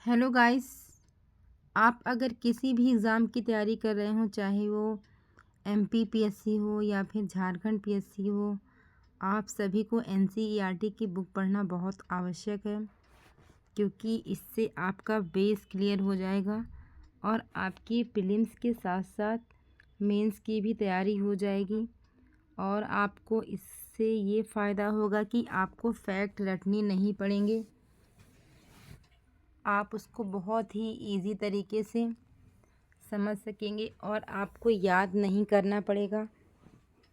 Hello guys. आप अगर किसी भी एग्ज़ाम की तैयारी कर रहे हो, चाहे वो एमपी पीएससी हो या फिर झारखंड पीएससी हो, आप सभी को एनसीईआरटी की बुक पढ़ना बहुत आवश्यक है, क्योंकि इससे आपका बेस क्लियर हो जाएगा और आपकी प्रीलिम्स के साथ साथ मेंस की भी तैयारी हो जाएगी। और आपको इससे ये फ़ायदा होगा कि आपको फैक्ट रटने नहीं पड़ेंगे, आप उसको बहुत ही इजी तरीके से समझ सकेंगे और आपको याद नहीं करना पड़ेगा।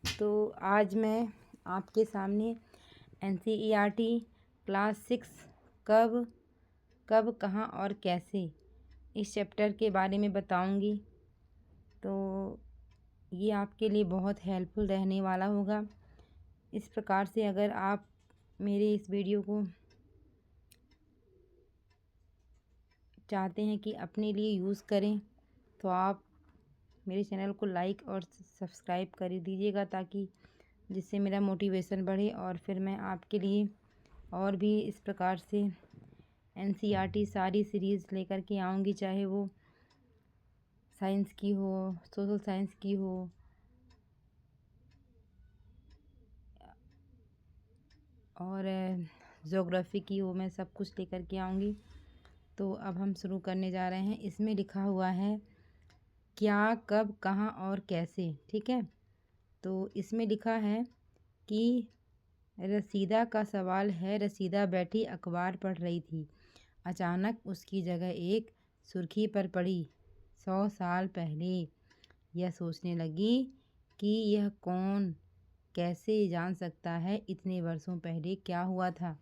तो आज मैं आपके सामने एनसीईआरटी क्लास 6 कब कब कहाँ और कैसे इस चैप्टर के बारे में बताऊंगी। तो ये आपके लिए बहुत हेल्पफुल रहने वाला होगा। इस प्रकार से अगर आप मेरे इस वीडियो को चाहते हैं कि अपने लिए यूज़ करें, तो आप मेरे चैनल को लाइक और सब्सक्राइब कर दीजिएगा, ताकि जिससे मेरा मोटिवेशन बढ़े और फिर मैं आपके लिए और भी इस प्रकार से एनसीईआरटी सारी सीरीज़ लेकर के आऊँगी, चाहे वो साइंस की हो, सोशल साइंस की हो और ज्योग्राफी की हो, मैं सब कुछ लेकर के आऊँगी। तो अब हम शुरू करने जा रहे हैं। इसमें लिखा हुआ है क्या, कब, कहाँ और कैसे। ठीक है, तो इसमें लिखा है कि रसीदा का सवाल है। रसीदा बैठी अखबार पढ़ रही थी। अचानक उसकी जगह एक सुर्खी पर पड़ी। 100 साल पहले। यह सोचने लगी कि यह कौन कैसे जान सकता है इतने वर्षों पहले क्या हुआ था,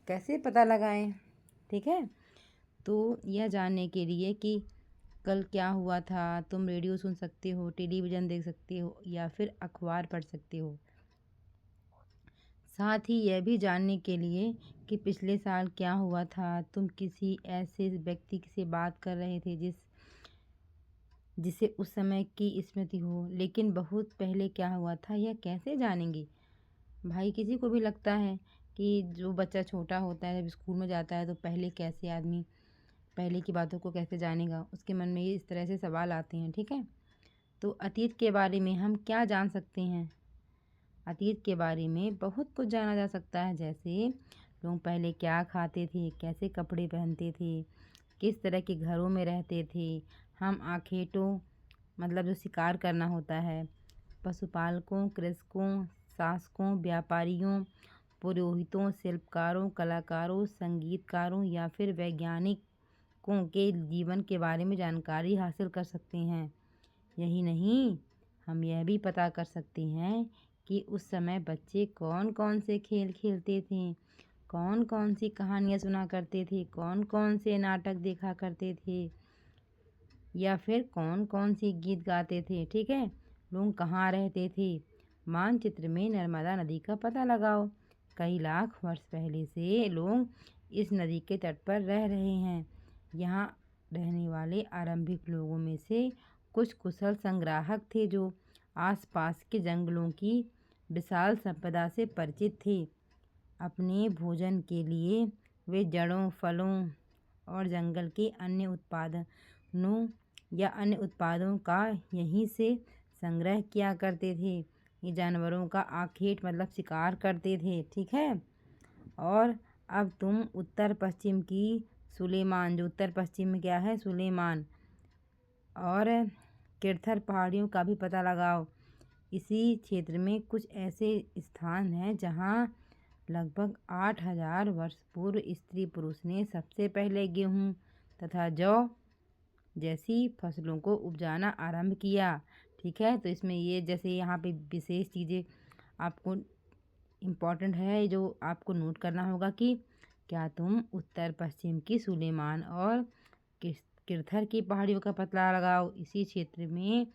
कैसे पता लगाएं। ठीक है, तो यह जानने के लिए कि कल क्या हुआ था, तुम रेडियो सुन सकते हो, टेलीविज़न देख सकते हो या फिर अखबार पढ़ सकते हो। साथ ही यह भी जानने के लिए कि पिछले साल क्या हुआ था। तुम किसी ऐसे व्यक्ति से बात कर रहे थे जिसे उस समय की स्मृति हो, लेकिन बहुत पहले क्या हुआ था यह कैसे जानेंगे। भाई, किसी को भी लगता है कि जो बच्चा छोटा होता है, जब स्कूल में जाता है, तो पहले कैसे आदमी पहले की बातों को कैसे जानेगा, उसके मन में ये इस तरह से सवाल आते हैं। ठीक है, तो अतीत के बारे में हम क्या जान सकते हैं। अतीत के बारे में बहुत कुछ जाना जा सकता है, जैसे लोग पहले क्या खाते थे, कैसे कपड़े पहनते थे, किस तरह के घरों में रहते थे। हम आखेटों, मतलब जो शिकार करना होता है, पशुपालकों, कृषकों, शासकों, व्यापारियों, पुरोहितों, शिल्पकारों, कलाकारों, संगीतकारों या फिर वैज्ञानिकों के जीवन के बारे में जानकारी हासिल कर सकते हैं। यही नहीं, हम यह भी पता कर सकते हैं कि उस समय बच्चे कौन कौन से खेल खेलते थे, कौन कौन सी कहानियाँ सुना करते थे, कौन कौन से नाटक देखा करते थे या फिर कौन कौन सी गीत गाते थे। ठीक है, लोग कहाँ रहते थे। मानचित्र में नर्मदा नदी का पता लगाओ। कई लाख वर्ष पहले से लोग इस नदी के तट पर रह रहे हैं। यहाँ रहने वाले आरंभिक लोगों में से कुछ कुशल संग्राहक थे, जो आसपास के जंगलों की विशाल संपदा से परिचित थे। अपने भोजन के लिए वे जड़ों, फलों और जंगल के अन्य उत्पादनों या अन्य उत्पादों का यहीं से संग्रह किया करते थे। ये जानवरों का आखेट मतलब शिकार करते थे। ठीक है, और अब तुम उत्तर पश्चिम की सुलेमान, जो उत्तर पश्चिम में क्या है, सुलेमान और किरथर पहाड़ियों का भी पता लगाओ। इसी क्षेत्र में कुछ ऐसे स्थान हैं जहाँ लगभग 8000 वर्ष पूर्व स्त्री पुरुष ने सबसे पहले गेहूँ तथा जौ जैसी फसलों को उपजाना आरंभ किया। ठीक है, तो इसमें ये जैसे यहाँ पे विशेष चीज़ें आपको इम्पॉर्टेंट है, जो आपको नोट करना होगा कि क्या तुम उत्तर पश्चिम की सुलेमान और किरथर की पहाड़ियों का पता लगाओ। इसी क्षेत्र में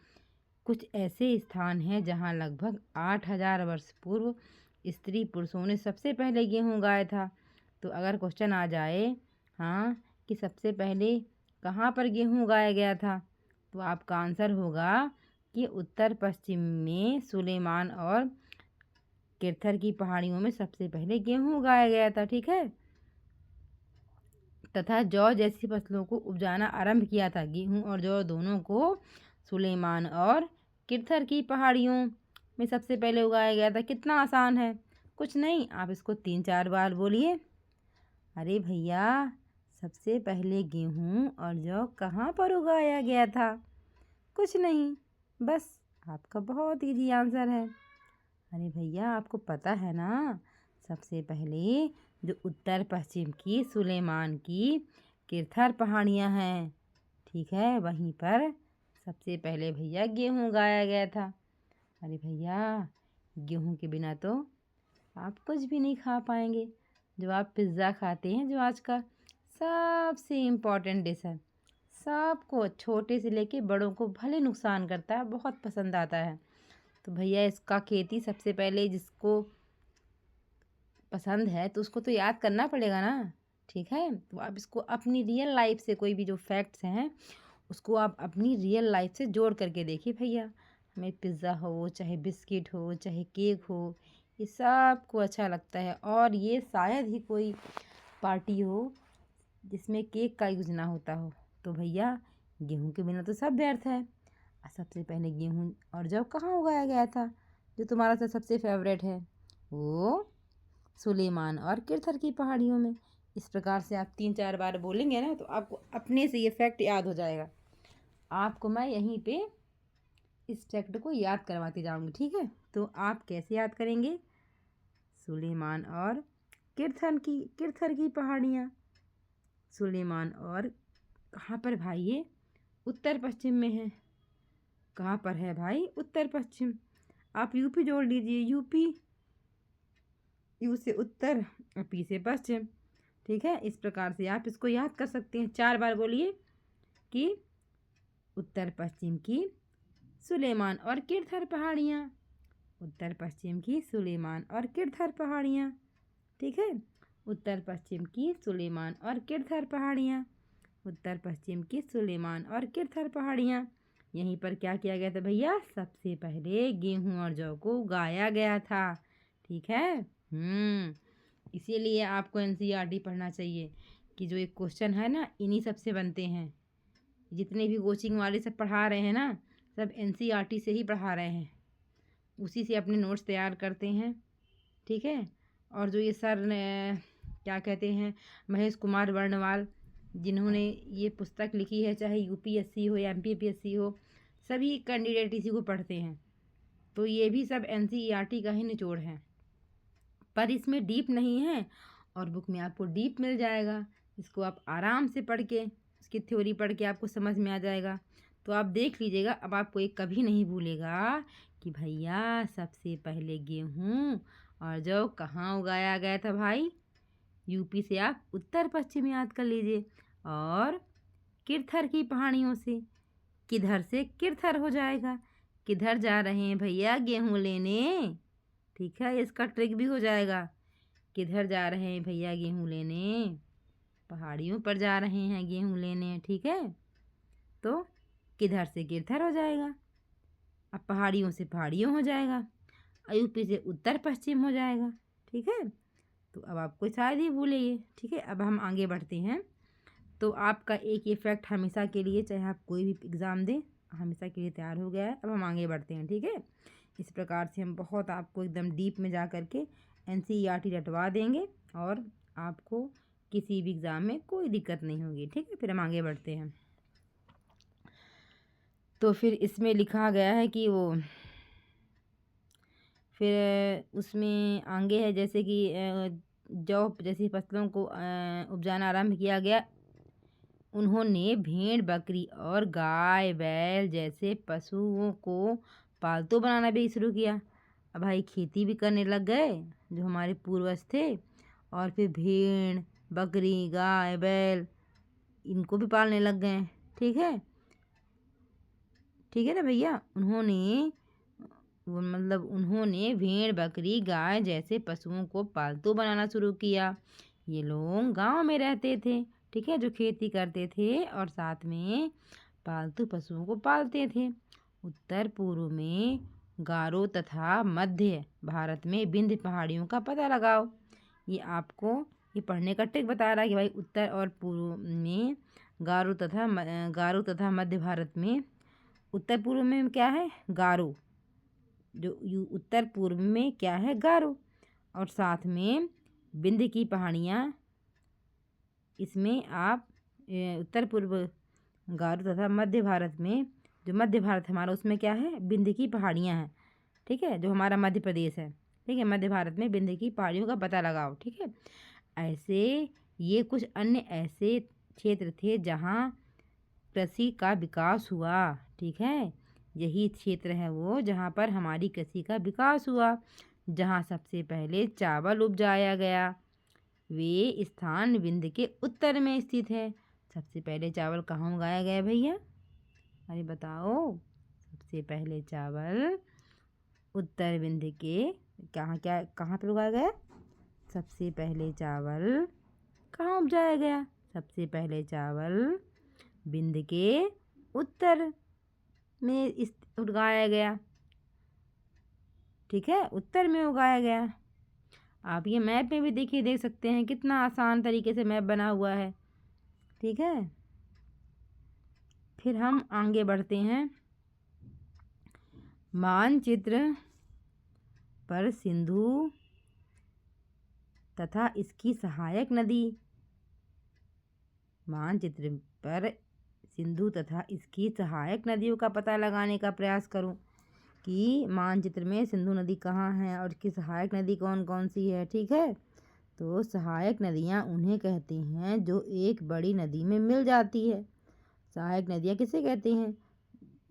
कुछ ऐसे स्थान हैं जहाँ लगभग 8000 वर्ष पूर्व स्त्री पुरुषों ने सबसे पहले गेहूँ उगाया था। तो अगर क्वेश्चन आ जाए, हाँ, कि सबसे पहले कहाँ पर गेहूँ उगाया गया था, तो आपका आंसर होगा कि उत्तर पश्चिम में सुलेमान और किरथर की पहाड़ियों में सबसे पहले गेहूँ उगाया गया था। ठीक है, तथा जौ जैसी फसलों को उपजाना आरंभ किया था। गेहूं और जौ दोनों को सुलेमान और किरथर की पहाड़ियों में सबसे पहले उगाया गया था। कितना आसान है, कुछ नहीं, आप इसको 3-4 बार बोलिए। अरे भैया, सबसे पहले गेहूं और जौ कहाँ पर उगाया गया था? कुछ नहीं, बस आपका बहुत इजी आंसर है। अरे भैया, आपको पता है ना, सबसे पहले जो उत्तर पश्चिम की सुलेमान की किरथर पहाड़ियाँ हैं, ठीक है, वहीं पर सबसे पहले भैया गेहूं उगाया गया था। अरे भैया, गेहूं के बिना तो आप कुछ भी नहीं खा पाएंगे। जो आप पिज़्ज़ा खाते हैं, जो आज का सबसे इम्पॉर्टेंट डिश है, सबको छोटे से लेके बड़ों को भले नुकसान करता है, बहुत पसंद आता है। तो भैया इसका खेती सबसे पहले जिसको पसंद है तो उसको तो याद करना पड़ेगा ना, ठीक है। तो आप इसको अपनी रियल लाइफ से, कोई भी जो फैक्ट्स हैं उसको आप अपनी रियल लाइफ से जोड़ करके देखिए भैया। हमें पिज़्ज़ा हो, चाहे बिस्किट हो, चाहे केक हो, ये सब को अच्छा लगता है। और ये शायद ही कोई पार्टी हो जिसमें केक का यूज ना होता हो। तो भैया, गेहूं के बिना तो सब व्यर्थ है। सबसे पहले गेहूं और जौ कहाँ उगाया गया था, जो तुम्हारा सबसे फेवरेट है? वो सुलेमान और किरथर की पहाड़ियों में। इस प्रकार से आप 3-4 बार बोलेंगे ना तो आपको अपने से ये फैक्ट याद हो जाएगा। आपको मैं यहीं पे इस फैक्ट को याद करवाती जाऊंगी, ठीक है। तो आप कैसे याद करेंगे? सुलेमान और किरथर की पहाड़ियाँ। सुलेमान और कहाँ पर भाई? ये उत्तर पश्चिम में है। कहाँ पर है भाई? उत्तर पश्चिम। आप यूपी जोड़ लीजिए, यूपी, यू से उत्तर और पी से पश्चिम, ठीक है। इस प्रकार से आप इसको याद कर सकते हैं। 4 बार बोलिए कि उत्तर पश्चिम की सुलेमान और किरथर पहाड़ियाँ, उत्तर पश्चिम की सुलेमान और किरथर पहाड़ियाँ, ठीक है। उत्तर पश्चिम की सुलेमान और किरथर पहाड़ियाँ, उत्तर पश्चिम की सुलेमान और किरथर पहाड़ियाँ। यहीं पर क्या किया गया था भैया? सबसे पहले गेहूं और जौ को उगाया गया था, ठीक है। इसीलिए आपको एनसीईआरटी पढ़ना चाहिए कि जो एक क्वेश्चन है ना, इन्हीं सब से बनते हैं। जितने भी कोचिंग वाले सब पढ़ा रहे हैं ना, सब एनसीईआरटी से ही पढ़ा रहे हैं, उसी से अपने नोट्स तैयार करते हैं, ठीक है। और जो ये सर क्या कहते हैं, महेश कुमार वर्णवाल, जिन्होंने ये पुस्तक लिखी है, चाहे यूपीएससी हो या एमपीपीएससी हो, सभी कैंडिडेट इसी को पढ़ते हैं। तो ये भी सब एनसीईआरटी का ही निचोड़ है, पर इसमें डीप नहीं है। और बुक में आपको डीप मिल जाएगा, इसको आप आराम से पढ़ के, इसकी थ्योरी पढ़ के आपको समझ में आ जाएगा। तो आप देख लीजिएगा, अब आपको एक कभी नहीं भूलेगा कि भैया सबसे पहले गेहूं और जौ कहाँ उगाया गया था भाई? यूपी से आप उत्तर पश्चिम याद कर लीजिए, और किरथर की पहाड़ियों से। किधर से किरथर हो जाएगा, किधर जा रहे हैं भैया गेहूं लेने, ठीक है। इसका ट्रिक भी हो जाएगा। किधर जा रहे हैं भैया गेहूं लेने? पहाड़ियों पर जा रहे हैं गेहूं लेने, ठीक है। तो किधर से किरथर हो जाएगा, अब पहाड़ियों से पहाड़ियों हो जाएगा, यूपी से उत्तर पश्चिम हो जाएगा, ठीक है। तो अब आपको शायद ही भूले ये, ठीक है। अब हम आगे बढ़ते हैं। तो आपका एक ये फैक्ट हमेशा के लिए, चाहे आप कोई भी एग्ज़ाम दें, हमेशा के लिए तैयार हो गया है। अब हम आगे बढ़ते हैं, ठीक है। इस प्रकार से हम बहुत आपको एकदम डीप में जा कर के एनसीईआरटी रटवा देंगे और आपको किसी भी एग्ज़ाम में कोई दिक्कत नहीं होगी, ठीक है। फिर हम आगे बढ़ते हैं। तो फिर इसमें लिखा गया है कि वो फिर उसमें आगे है, जैसे कि जौ जैसी फसलों को उपजाना आरंभ किया गया। उन्होंने भेड़, बकरी और गाय, बैल जैसे पशुओं को पालतू बनाना भी शुरू किया। अब भाई खेती भी करने लग गए जो हमारे पूर्वज थे, और फिर भेड़, बकरी, गाय, बैल इनको भी पालने लग गए, ठीक है। ठीक है ना भैया। उन्होंने भेड़, बकरी, गाय जैसे पशुओं को पालतू बनाना शुरू किया। ये लोग गांव में रहते थे, ठीक है, जो खेती करते थे और साथ में पालतू पशुओं को पालते थे। उत्तर पूर्व में गारो तथा मध्य भारत में विंध्य पहाड़ियों का पता लगाओ। ये आपको ये पढ़ने का ट्रिक बता रहा है कि भाई उत्तर और पूर्व में गारो तथा मध्य भारत में, उत्तर पूर्व में क्या है गारो, जो उत्तर पूर्व में क्या है गारो, और साथ में विंध्य की पहाड़ियाँ, इसमें आप उत्तर पूर्व गारो तथा मध्य भारत में, जो मध्य भारत हमारा उसमें क्या है विंध्य की पहाड़ियाँ हैं, ठीक है, जो हमारा मध्य प्रदेश है, ठीक है, मध्य भारत में विंध्य की पहाड़ियों का पता लगाओ, ठीक है। ऐसे ये कुछ अन्य ऐसे क्षेत्र थे जहाँ कृषि का विकास हुआ, ठीक है, यही क्षेत्र है वो जहाँ पर हमारी कृषि का विकास हुआ, जहाँ सबसे पहले चावल उपजाया गया। वे स्थान विंध्य के उत्तर में स्थित है। सबसे पहले चावल कहाँ उगाया गया भैया, अरे बताओ। सबसे पहले चावल उत्तर विंध्य के कहाँ पर उगाया गया। सबसे पहले चावल कहाँ उपजाया गया, सबसे पहले चावल विंध्य के उत्तर में उगाया गया, ठीक है, उत्तर में उगाया गया। आप ये मैप में भी देखिए, देख सकते हैं कितना आसान तरीके से मैप बना हुआ है, ठीक है। फिर हम आगे बढ़ते हैं। मानचित्र पर सिंधु तथा इसकी सहायक नदी, मानचित्र पर सिंधु तथा इसकी सहायक नदियों का पता लगाने का प्रयास करूं कि मानचित्र में सिंधु नदी कहाँ है और इसकी सहायक नदी कौन कौन सी है, ठीक है। तो सहायक नदियाँ उन्हें कहते हैं जो एक बड़ी नदी में मिल जाती है। सहायक नदियाँ किसे कहते हैं,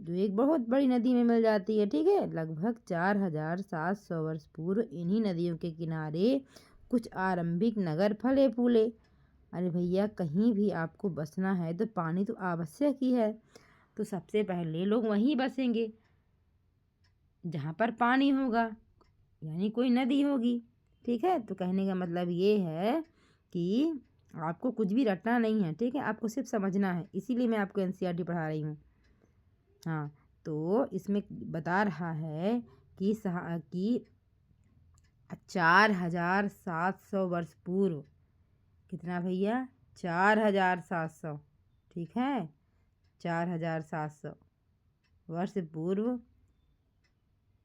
जो एक बहुत बड़ी नदी में मिल जाती है, ठीक है। लगभग 4700 वर्ष पूर्व इन्हीं नदियों के किनारे कुछ आरंभिक नगर फले फूले। अरे भैया, कहीं भी आपको बसना है तो पानी तो आवश्यक ही है, तो सबसे पहले लोग वहीं बसेंगे जहाँ पर पानी होगा, यानी कोई नदी होगी, ठीक है। तो कहने का मतलब ये है कि आपको कुछ भी रटना नहीं है, ठीक है, आपको सिर्फ समझना है, इसीलिए मैं आपको एनसीईआरटी पढ़ा रही हूँ। हाँ, तो इसमें बता रहा है कि 4700 वर्ष पूर्व, कितना भैया 4700, ठीक है, 4700 वर्ष पूर्व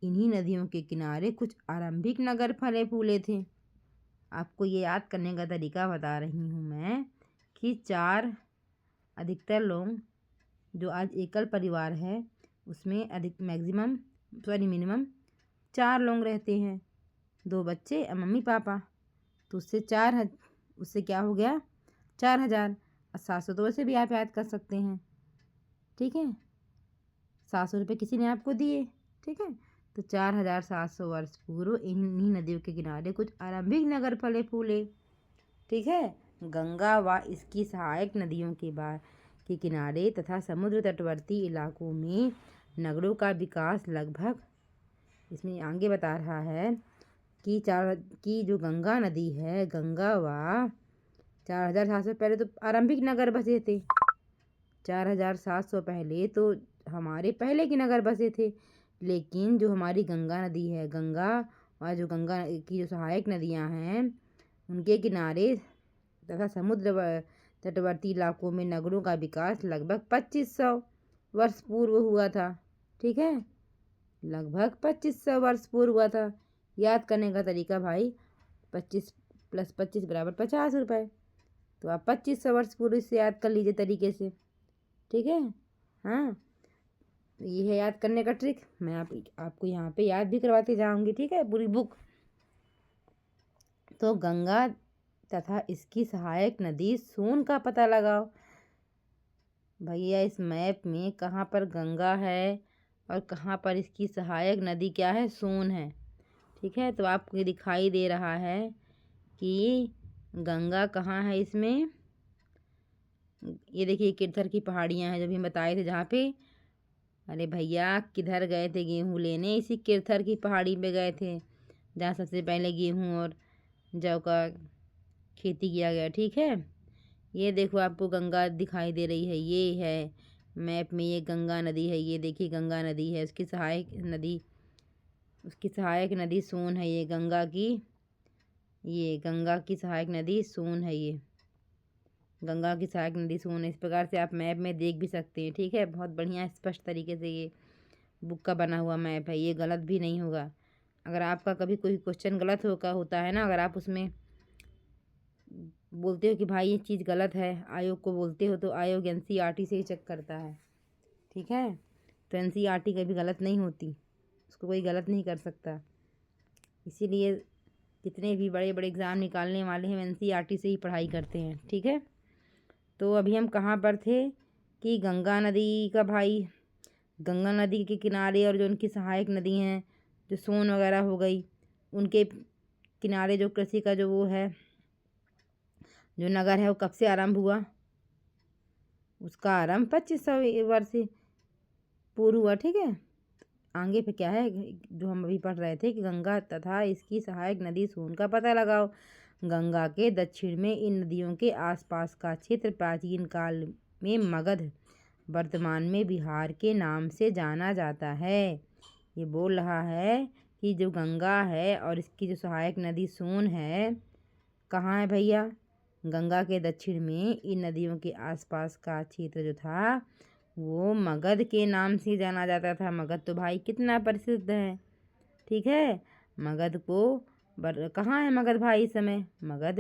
इन्हीं नदियों के किनारे कुछ आरंभिक नगर फले फूले थे। आपको ये याद करने का तरीका बता रही हूँ मैं कि अधिकतर लोग जो आज एकल परिवार है उसमें मिनिमम 4 लोग रहते हैं, 2 बच्चे और मम्मी पापा, तो उससे क्या हो गया 4000 और 700 तो वैसे भी आप याद कर सकते हैं, ठीक है। 700 रुपये किसी ने आपको दिए, ठीक है। तो 4700 वर्ष पूर्व इन्हीं नदियों के किनारे कुछ आरंभिक नगर फले फूले, ठीक है। गंगा व इसकी सहायक नदियों के किनारे तथा समुद्र तटवर्ती इलाकों में नगरों का विकास लगभग, इसमें आगे बता रहा है कि जो गंगा नदी है, गंगा व 4700 पहले तो आरंभिक नगर बसे थे, 4700 पहले तो हमारे पहले के नगर बसे थे, लेकिन जो हमारी गंगा नदी है, गंगा और जो गंगा की जो सहायक नदियां हैं उनके किनारे तथा समुद्र तटवर्ती इलाकों में नगरों का विकास लगभग 2500 वर्ष पूर्व हुआ था, ठीक है, लगभग 2500 वर्ष पूर्व हुआ था। याद करने का तरीका भाई, 25 + 25 = 50 रुपये, तो आप 2500 वर्ष पूर्व से याद कर लीजिए तरीके से, ठीक है। हाँ, ये है याद करने का ट्रिक, मैं आपको यहाँ पे याद भी करवाते जाऊंगी, ठीक है, पूरी बुक। तो गंगा तथा इसकी सहायक नदी सोन का पता लगाओ। भैया, इस मैप में कहाँ पर गंगा है और कहाँ पर इसकी सहायक नदी क्या है, सोन है, ठीक है। तो आपको दिखाई दे रहा है कि गंगा कहाँ है इसमें, ये देखिए किरथर की पहाड़ियाँ हैं, जब हम बताए थे जहाँ पे। अरे भैया, किधर गए थे गेहूँ लेने, इसी किरथर की पहाड़ी पे गए थे जहाँ सबसे पहले गेहूँ और जौ का खेती किया गया, ठीक है। ये देखो आपको गंगा दिखाई दे रही है, ये है मैप में, ये गंगा नदी है, ये देखिए गंगा नदी है, उसकी सहायक नदी सोन है, ये गंगा की, ये गंगा की सहायक नदी सोन है। ये गंगा की सहायक नदी सोन है। इस प्रकार से आप मैप में देख भी सकते हैं। ठीक है, बहुत बढ़िया स्पष्ट तरीके से ये बुक का बना हुआ मैप है। ये गलत भी नहीं होगा। अगर आपका कभी कोई क्वेश्चन गलत होता है ना, अगर आप उसमें बोलते हो कि भाई ये चीज़ गलत है, आयोग को बोलते हो, तो आयोग एनसीईआरटी से ही चेक करता है। ठीक है, तो एनसीईआरटी कभी गलत नहीं होती, उसको कोई गलत नहीं कर सकता। इसीलिए जितने भी बड़े बड़े एग्ज़ाम निकालने वाले हैं एनसीईआरटी से ही पढ़ाई करते हैं। ठीक है, तो अभी हम कहाँ पर थे कि गंगा नदी का भाई, गंगा नदी के किनारे और जो उनकी सहायक नदी हैं, जो सोन वगैरह हो गई, उनके किनारे जो कृषि का जो वो है, जो नगर है, वो कब से आरंभ हुआ? उसका आरंभ 2500 वर्ष पूर्व हुआ। ठीक है, आगे पे क्या है जो हम अभी पढ़ रहे थे कि गंगा तथा इसकी सहायक नदी सोन का पता लगाओ। गंगा के दक्षिण में इन नदियों के आसपास का क्षेत्र प्राचीन काल में मगध, वर्तमान में बिहार के नाम से जाना जाता है। ये बोल रहा है कि जो गंगा है और इसकी जो सहायक नदी सोन है, कहाँ है भैया? गंगा के दक्षिण में इन नदियों के आसपास का क्षेत्र जो था वो मगध के नाम से जाना जाता था। मगध तो भाई कितना प्रसिद्ध है। ठीक है, मगध को कहाँ है मगध भाई इस समय? मगध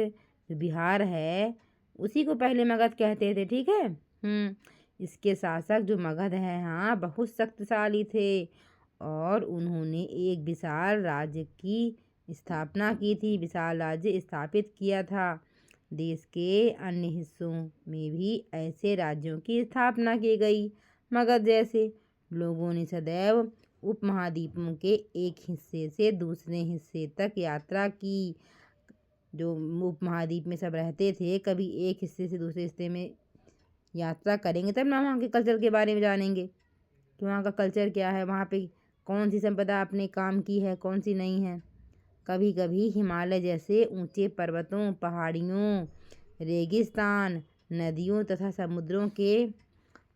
जो बिहार है उसी को पहले मगध कहते थे। ठीक है, इसके शासक जो मगध है, हाँ, बहुत शक्तिशाली थे और उन्होंने एक विशाल राज्य की स्थापना की थी, विशाल राज्य स्थापित किया था। देश के अन्य हिस्सों में भी ऐसे राज्यों की स्थापना की गई। मगध जैसे लोगों ने सदैव उपमहाद्वीपों के एक हिस्से से दूसरे हिस्से तक यात्रा की। जो उपमहाद्वीप में सब रहते थे, कभी एक हिस्से से दूसरे हिस्से में यात्रा करेंगे तब ना वहाँ के कल्चर के बारे में जानेंगे कि वहाँ का कल्चर क्या है, वहाँ पे कौन सी संपदा आपने काम की है, कौन सी नहीं है। कभी कभी हिमालय जैसे ऊंचे पर्वतों, पहाड़ियों, रेगिस्तान, नदियों तथा समुद्रों के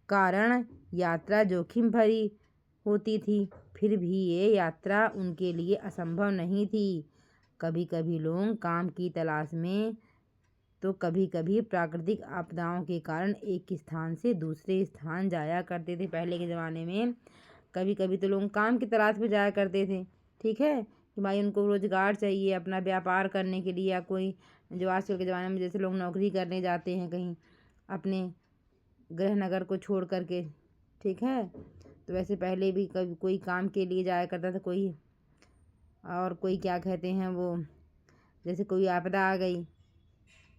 कारण यात्रा जोखिम भरी होती थी, फिर भी ये यात्रा उनके लिए असंभव नहीं थी। कभी कभी लोग काम की तलाश में, तो कभी कभी प्राकृतिक आपदाओं के कारण एक स्थान से दूसरे स्थान जाया करते थे। पहले के ज़माने में कभी कभी तो लोग काम की तलाश में जाया करते थे। ठीक है, कि भाई उनको रोज़गार चाहिए अपना व्यापार करने के लिए, या कोई जो आजकल के ज़माने में जैसे लोग नौकरी करने जाते हैं कहीं अपने गृह नगर को छोड़ करके। ठीक है, तो वैसे पहले भी कभी कोई काम के लिए जाया करता था कोई, और कोई क्या कहते हैं वो, जैसे कोई आपदा आ गई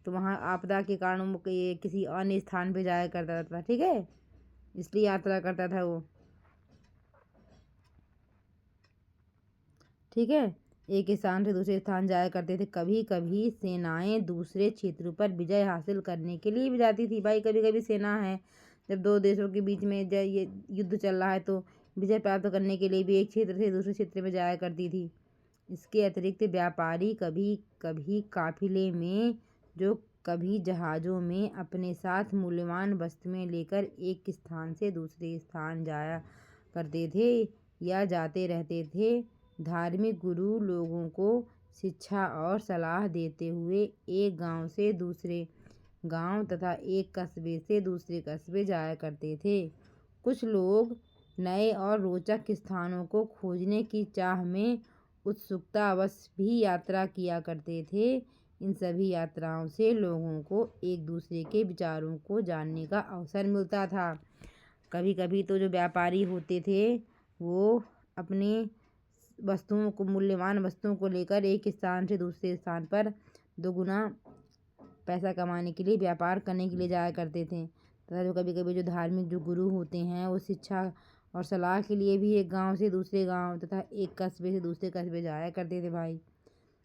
तो वहाँ आपदा के कारण वो किसी अन्य स्थान पे जाया करता था। ठीक है, इसलिए यात्रा करता था वो। ठीक है, एक स्थान से दूसरे स्थान जाया करते थे। कभी कभी सेनाएं दूसरे क्षेत्रों पर विजय हासिल करने के लिए भी जाती थी। भाई कभी कभी सेना है, जब दो देशों के बीच में ये युद्ध चल रहा है तो विजय प्राप्त करने के लिए भी एक क्षेत्र से दूसरे क्षेत्र में जाया करती थी। इसके अतिरिक्त व्यापारी कभी कभी काफिले में, जो कभी जहाज़ों में अपने साथ मूल्यवान वस्तुएं लेकर एक स्थान से दूसरे स्थान जाया करते थे या जाते रहते थे। धार्मिक गुरु लोगों को शिक्षा और सलाह देते हुए एक गांव से दूसरे गांव तथा एक कस्बे से दूसरे कस्बे जाया करते थे। कुछ लोग नए और रोचक स्थानों को खोजने की चाह में उत्सुकतावश भी यात्रा किया करते थे। इन सभी यात्राओं से लोगों को एक दूसरे के विचारों को जानने का अवसर मिलता था। कभी कभी तो जो व्यापारी होते थे वो अपने वस्तुओं को, मूल्यवान वस्तुओं को लेकर एक स्थान से दूसरे स्थान पर दोगुना पैसा कमाने के लिए, व्यापार करने के लिए जाया करते थे। तथा जो कभी कभी जो धार्मिक जो गुरु होते हैं वो शिक्षा और सलाह के लिए भी एक गांव से दूसरे गांव तथा एक कस्बे से दूसरे कस्बे जाया करते थे भाई।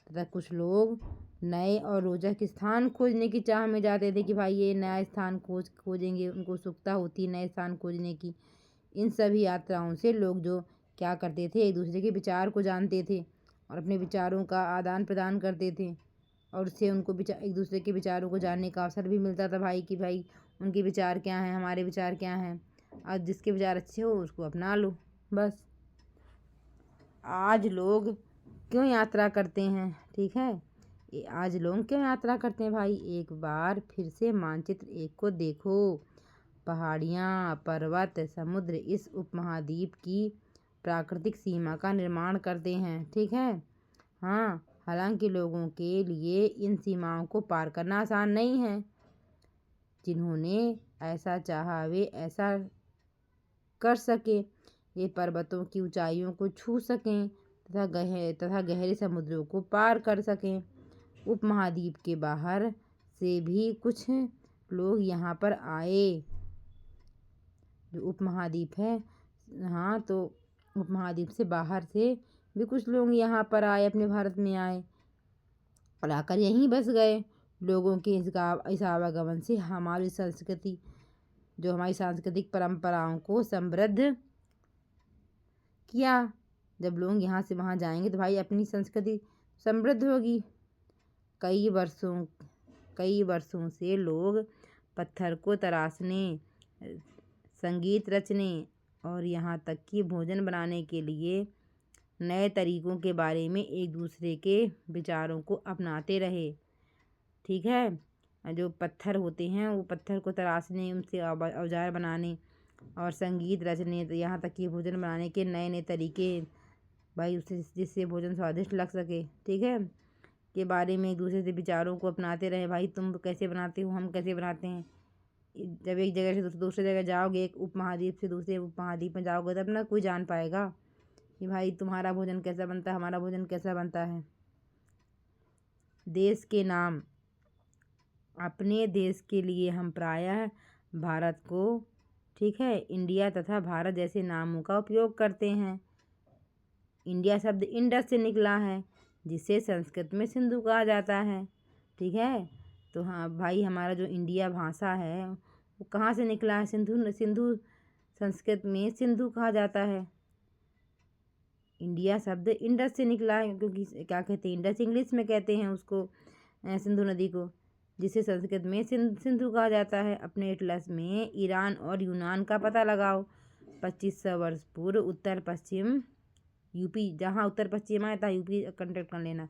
तथा कुछ लोग नए और रोचक स्थान खोजने की चाह में जाते थे कि भाई ये नया स्थान खोजेंगे, उनको उत्सुकता होती है नए स्थान खोजने की। इन सभी यात्राओं से लोग जो क्या करते थे, एक दूसरे के विचार को जानते थे और अपने विचारों का आदान प्रदान करते थे, और उससे उनको एक दूसरे के विचारों को जानने का अवसर भी मिलता था भाई, कि भाई उनके विचार क्या हैं, हमारे विचार क्या हैं। आज जिसके विचार अच्छे हो उसको अपना लो बस। आज लोग क्यों यात्रा करते हैं? ठीक है, आज लोग क्यों यात्रा करते हैं भाई? एक बार फिर से मानचित्र एक को देखो। पहाड़ियाँ, पर्वत, समुद्र इस उपमहाद्वीप की प्राकृतिक सीमा का निर्माण करते हैं, ठीक है। हाँ, हालांकि लोगों के लिए इन सीमाओं को पार करना आसान नहीं है। जिन्होंने ऐसा चाहा वे ऐसा कर सके। ये पर्वतों की ऊंचाइयों को छू सकें तथा गहरे समुद्रों को पार कर सकें। उपमहाद्वीप के बाहर से भी कुछ लोग यहाँ पर आए। जो उपमहाद्वीप है, हाँ, तो उपमहाद्वीप से बाहर से भी कुछ लोग यहाँ पर आए, अपने भारत में आए और आकर यहीं बस गए। लोगों के इस आवागमन से हमारी सांस्कृतिक परंपराओं को समृद्ध किया। जब लोग यहाँ से वहाँ जाएंगे तो भाई अपनी संस्कृति समृद्ध होगी। कई वर्षों से लोग पत्थर को तराशने, संगीत रचने और यहाँ तक कि भोजन बनाने के लिए नए तरीकों के बारे में एक दूसरे के विचारों को अपनाते रहे, ठीक है। जो पत्थर होते हैं वो पत्थर को तराशने, उनसे औजार बनाने और संगीत रचने, तो यहाँ तक कि भोजन बनाने के नए नए तरीके भाई उससे जिससे भोजन स्वादिष्ट लग सके, ठीक है, के बारे में एक दूसरे से विचारों को अपनाते रहे। भाई तुम कैसे बनाते हो, हम कैसे बनाते हैं। जब एक जगह से दूसरी जगह जाओगे, एक उपमहाद्वीप से दूसरे उपमहाद्वीप में जाओगे, तब ना कोई जान पाएगा कि भाई तुम्हारा भोजन कैसा बनता है, हमारा भोजन कैसा बनता है। देश के नाम, अपने देश के लिए हम प्रायः भारत को, ठीक है, इंडिया तथा भारत जैसे नामों का उपयोग करते हैं। इंडिया शब्द इंडस से निकला है, जिसे संस्कृत में सिंधु कहा जाता है, ठीक है। तो हाँ भाई, हमारा जो इंडिया भाषा है वो कहाँ से निकला है? सिंधु संस्कृत में सिंधु कहा जाता है। इंडिया शब्द इंडस से निकला है, क्योंकि क्या कहते हैं, इंडस इंग्लिश में कहते हैं उसको, सिंधु नदी को, जिसे संस्कृत में सिंधु कहा जाता है। अपने एटलस में ईरान और यूनान का पता लगाओ। 2500 वर्ष पूर्व उत्तर पश्चिम यूपी, जहाँ उत्तर पश्चिम आया था यूपी कंटेक्ट कर लेना,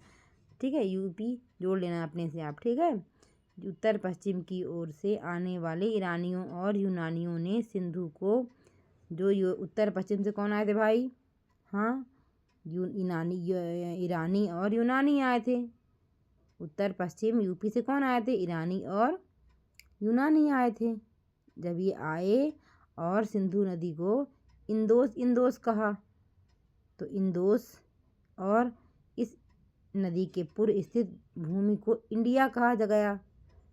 ठीक है, यूपी जोड़ लेना अपने से आप, ठीक है। उत्तर पश्चिम की ओर से आने वाले ईरानियों और यूनानियों ने सिंधु को, जो उत्तर पश्चिम से कौन आए थे भाई? हाँ, ईरानी और यूनानी आए थे। उत्तर पश्चिम यूपी से कौन आए थे? ईरानी और यूनानी आए थे। जब ये आए और सिंधु नदी को इंदोस कहा, तो इंदोस और इस नदी के पूर्व स्थित भूमि को इंडिया कहा गया,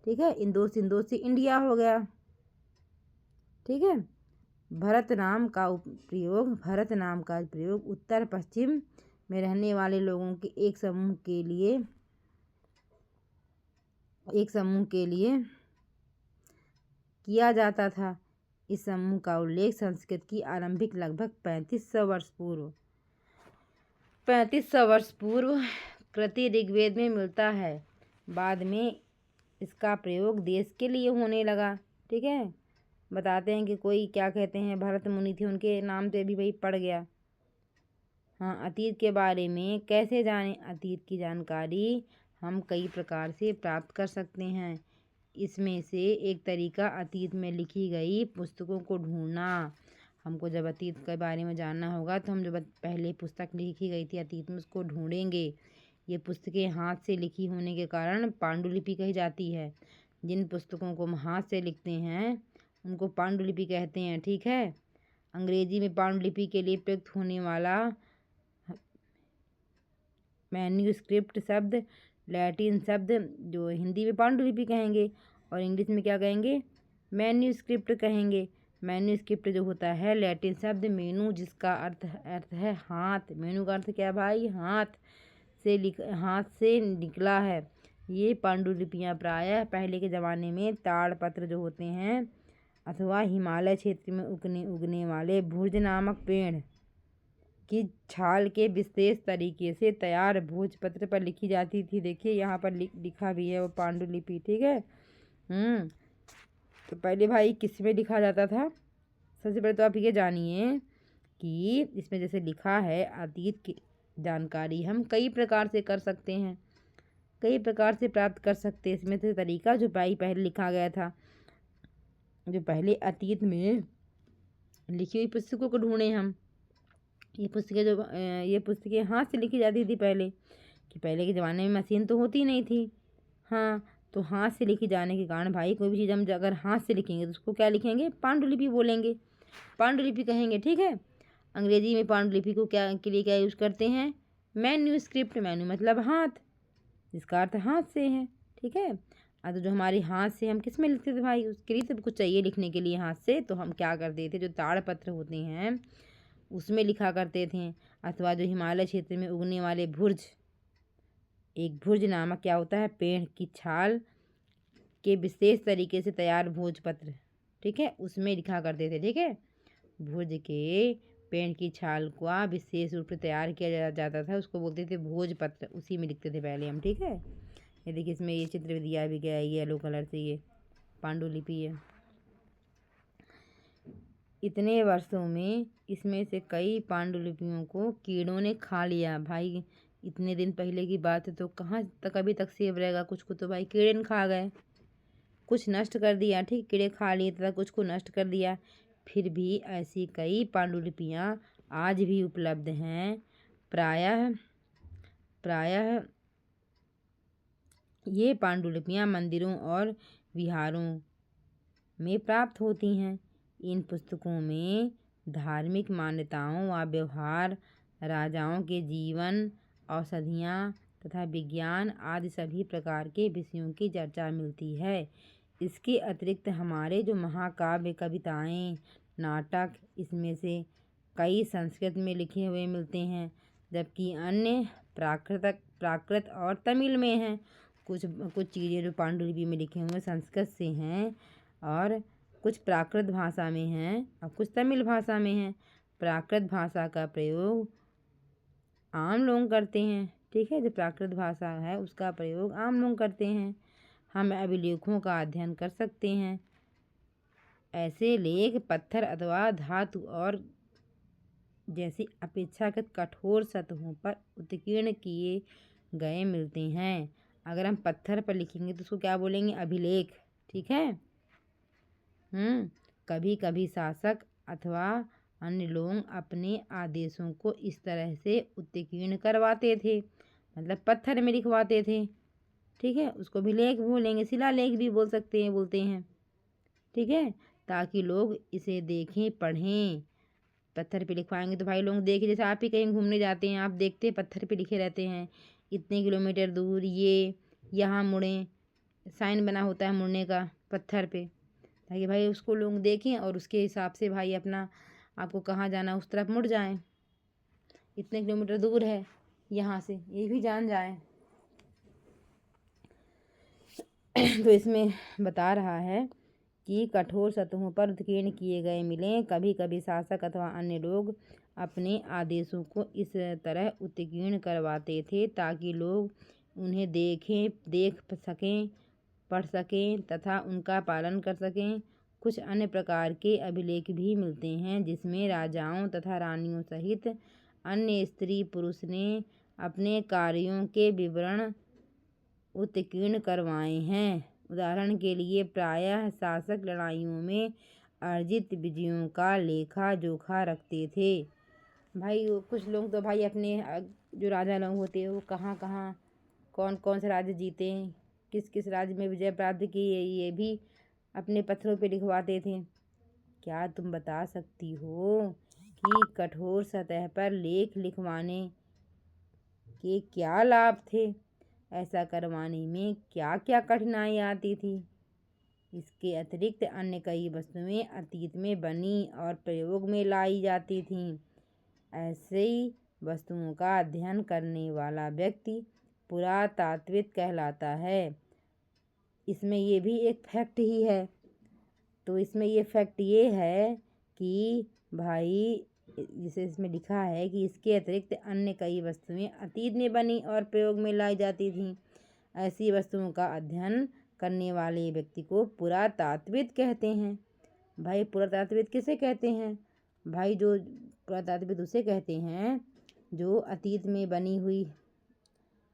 ठीक है। इंदोस से इंडिया हो गया, ठीक है। भारत नाम का प्रयोग उत्तर पश्चिम में रहने वाले लोगों के एक समूह के लिए किया जाता था। इस समूह का उल्लेख संस्कृत की आरंभिक लगभग 3500 वर्ष पूर्व कृति ऋग्वेद में मिलता है। बाद में इसका प्रयोग देश के लिए होने लगा, ठीक है। बताते हैं कि कोई क्या कहते हैं, भरत मुनि थे, उनके नाम से भी भाई पड़ गया। हाँ, अतीत के बारे में कैसे जानें? अतीत की जानकारी हम कई प्रकार से प्राप्त कर सकते हैं। इसमें से एक तरीका अतीत में लिखी गई पुस्तकों को ढूंढना। हमको जब अतीत के बारे में जानना होगा तो हम जो पहले पुस्तक लिखी गई थी अतीत में उसको ढूंढेंगे। ये पुस्तकें हाथ से लिखी होने के कारण पांडुलिपि कही जाती है। जिन पुस्तकों को हम हाथ से लिखते हैं उनको पांडुलिपि कहते हैं, ठीक है। अंग्रेजी में पांडुलिपि के लिए प्रयुक्त होने वाला मैन्यूस्क्रिप्ट शब्द लैटिन शब्द, जो हिंदी में पांडुलिपि कहेंगे और इंग्लिश में क्या कहेंगे? मैन्यूस्क्रिप्ट कहेंगे। मैन्यूस्क्रिप्ट जो होता है लैटिन शब्द मेनू, जिसका अर्थ है हाथ। मेनू का अर्थ क्या भाई? हाथ से निकला है। ये पांडुलिपियाँ प्रायः पहले के ज़माने में ताड़पत्र जो होते हैं अथवा हिमालय क्षेत्र में उगने वाले भुर्ज नामक पेड़ की छाल के विशेष तरीके से तैयार भोजपत्र पर लिखी जाती थी। देखिए यहाँ पर लिखा भी है वो पांडुलिपि, ठीक है। तो पहले भाई किस में लिखा जाता था? सबसे पहले तो आप ये जानिए कि इसमें जैसे लिखा है अतीत की जानकारी हम कई प्रकार से कर सकते हैं। कई प्रकार से प्राप्त कर सकते हैं। इसमें से तरीका जो भाई पहले लिखा गया था, जो पहले अतीत में लिखी हुई पुस्तकों को ढूंढे हम। ये पुस्तकें हाथ से लिखी जाती थी पहले, कि पहले के ज़माने में मशीन तो होती नहीं थी। हाँ, तो हाथ से लिखी जाने के कारण भाई कोई भी चीज़ हम अगर हाथ से लिखेंगे तो उसको क्या लिखेंगे, पांडुलिपि बोलेंगे, पांडुलिपि कहेंगे। ठीक है। अंग्रेजी में पांडुलिपि को क्या के लिए क्या यूज़ करते हैं, मैन्यूस्क्रिप्ट। मैन्यू मतलब हाथ, जिसका अर्थ हाथ से है। ठीक है। तो जो हमारे हाथ से हम किस में लिखते थे भाई, उसके लिए सब कुछ चाहिए लिखने के लिए हाथ से, तो हम क्या करते थे, जो ताड़पत्र होते हैं उसमें लिखा करते थे। अथवा जो हिमालय क्षेत्र में उगने वाले भुर्ज, एक भुर्ज नामक क्या होता है, पेड़ की छाल के विशेष तरीके से तैयार भोजपत्र, ठीक है, उसमें लिखा करते थे। ठीक है। भुर्ज के पेड़ की छाल का विशेष रूप से तैयार किया जाता था, उसको बोलते थे भोजपत्र, उसी में लिखते थे पहले हम। ठीक है। ये देखिए इसमें ये चित्र भी दिया भी गया है, येलो कलर से, ये पांडुलिपि है। इतने वर्षों में इसमें से कई पांडुलिपियों को कीड़ों ने खा लिया। भाई इतने दिन पहले की बात है, तो कहाँ तक अभी तक सेव रहेगा, कुछ को तो भाई कीड़े ने खा गए, कुछ नष्ट कर दिया। ठीक, कीड़े खा लिए तथा कुछ को नष्ट कर दिया। फिर भी ऐसी कई पांडुलिपियाँ आज भी उपलब्ध हैं। प्रायः प्रायः ये पांडुलिपियाँ मंदिरों और विहारों में प्राप्त होती हैं। इन पुस्तकों में धार्मिक मान्यताओं व व्यवहार, राजाओं के जीवन, औषधियाँ तथा विज्ञान आदि सभी प्रकार के विषयों की चर्चा मिलती है। इसके अतिरिक्त हमारे जो महाकाव्य, कविताएं, नाटक, इसमें से कई संस्कृत में लिखे हुए मिलते हैं, जबकि अन्य प्राकृत और तमिल में हैं। कुछ कुछ चीज़ें जो पांडुलिपि में लिखे हुए संस्कृत से हैं, और कुछ प्राकृत भाषा में हैं और कुछ तमिल भाषा में हैं। प्राकृत भाषा का प्रयोग आम लोग करते हैं। ठीक है। जो प्राकृत भाषा है उसका प्रयोग आम लोग करते हैं। हम अभिलेखों का अध्ययन कर सकते हैं। ऐसे लेख पत्थर अथवा धातु और जैसी अपेक्षाकृत कठोर सतहों पर उत्कीर्ण किए गए मिलते हैं। अगर हम पत्थर पर लिखेंगे तो उसको क्या बोलेंगे, अभिलेख। ठीक है। कभी कभी शासक अथवा अन्य लोग अपने आदेशों को इस तरह से उत्कीर्ण करवाते थे, मतलब पत्थर में लिखवाते थे। ठीक है। उसको भी लेख बोलेंगे, शिलालेख भी बोलते हैं। ठीक है। ताकि लोग इसे देखें, पढ़ें। पत्थर पे लिखवाएंगे तो भाई लोग देखें, जैसे आप ही कहीं घूमने जाते हैं, आप देखते हैं पत्थर पे लिखे रहते हैं, इतने किलोमीटर दूर ये यहाँ मुड़ें, साइन बना होता है मुड़ने का पत्थर पे, ताकि भाई उसको लोग देखें और उसके हिसाब से भाई अपना आपको कहाँ जाना उस तरफ मुड़ जाएं। इतने किलोमीटर दूर है यहाँ से, ये भी जान जाए। तो इसमें बता रहा है कि कठोर सतहों पर उत्कीर्ण किए गए मिलें। कभी कभी शासक अथवा अन्य लोग अपने आदेशों को इस तरह उत्कीर्ण करवाते थे ताकि लोग उन्हें देख सकें, पढ़ सकें तथा उनका पालन कर सकें। कुछ अन्य प्रकार के अभिलेख भी मिलते हैं जिसमें राजाओं तथा रानियों सहित अन्य स्त्री पुरुष ने अपने कार्यों के विवरण उत्कीर्ण करवाए हैं। उदाहरण के लिए प्रायः शासक लड़ाइयों में अर्जित विजयों का लेखा जोखा रखते थे। भाई कुछ लोग तो भाई अपने जो राजा लोग होते हैं वो कहाँ कहाँ कौन कौन से राज्य जीते, किस किस राज्य में विजय प्राप्त की, ये भी अपने पत्थरों पे लिखवाते थे। क्या तुम बता सकती हो कि कठोर सतह पर लेख लिखवाने के क्या लाभ थे? ऐसा करवाने में क्या क्या कठिनाई आती थी? इसके अतिरिक्त अन्य कई वस्तुएं अतीत में बनी और प्रयोग में लाई जाती थीं। ऐसी वस्तुओं का अध्ययन करने वाला व्यक्ति पुरातात्विक कहलाता है। इसमें ये भी एक फैक्ट ही है। तो इसमें ये फैक्ट ये है कि भाई जिसे इसमें लिखा है कि इसके अतिरिक्त अन्य कई वस्तुएं अतीत में बनी और प्रयोग में लाई जाती थीं। ऐसी वस्तुओं का अध्ययन करने वाले व्यक्ति को पुरातात्विक कहते हैं। भाई पुरातात्विक किसे कहते हैं? भाई जो पुरातात्विक उसे कहते हैं जो अतीत में बनी हुई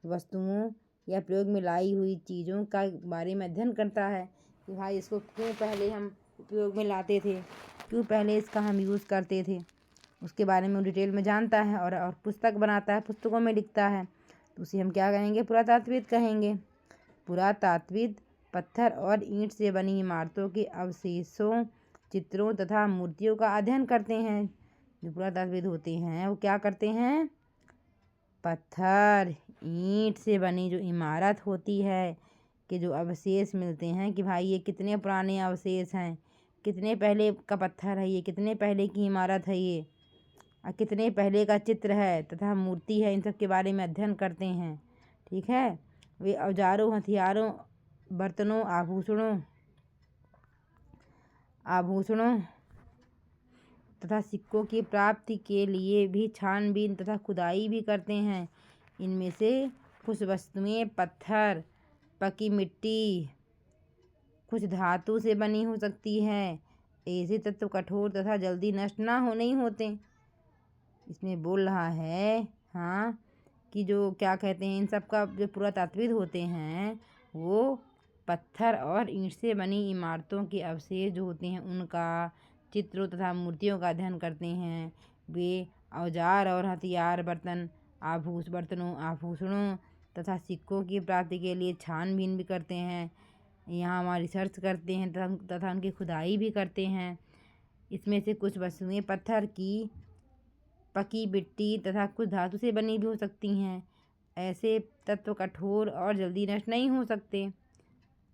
वस्तुओं या प्रयोग में लाई हुई चीज़ों का बारे में अध्ययन करता है कि भाई इसको क्यों पहले हम उपयोग में लाते थे, क्यों पहले इसका हम यूज़ करते थे, उसके बारे में डिटेल में जानता है और पुस्तक बनाता है, पुस्तकों में लिखता है, तो उसे हम क्या कहेंगे? पुरातात्विद कहेंगे। पुरातात्विद पत्थर और ईंट से बनी इमारतों के अवशेषों, चित्रों तथा मूर्तियों का अध्ययन करते हैं। जो पुरातात्विद होते हैं वो क्या करते हैं? पत्थर ईंट से बनी जो इमारत होती है कि जो अवशेष मिलते हैं कि भाई ये कितने पुराने अवशेष हैं, कितने पहले का पत्थर है ये, कितने पहले की इमारत है ये, और कितने पहले का चित्र है तथा मूर्ति है, इन सब के बारे में अध्ययन करते हैं। ठीक है। वे औजारों, हथियारों, बर्तनों, आभूषणों तथा सिक्कों की प्राप्ति के लिए भी छानबीन तथा खुदाई भी करते हैं। इनमें से कुछ वस्तुएं पत्थर, पकी मिट्टी, कुछ धातु से बनी हो सकती है। ऐसे तत्व कठोर तथा जल्दी नष्ट ना हो नहीं होते। इसमें बोल रहा है हाँ कि जो क्या कहते हैं, इन सब का जो पुरातात्विद होते हैं वो पत्थर और ईंट से बनी इमारतों के अवशेष जो होते हैं उनका, चित्रों तथा मूर्तियों का अध्ययन करते हैं। वे औजार और हथियार, बर्तनों, आभूषणों तथा सिक्कों की प्राप्ति के लिए छानबीन भी करते हैं। यहाँ वहाँ रिसर्च करते हैं तथा उनकी खुदाई भी करते हैं। इसमें से कुछ वस्तुएं पत्थर की, पकी मिट्टी तथा कुछ धातु से बनी भी हो सकती हैं। ऐसे तत्व कठोर और जल्दी नष्ट नहीं हो सकते,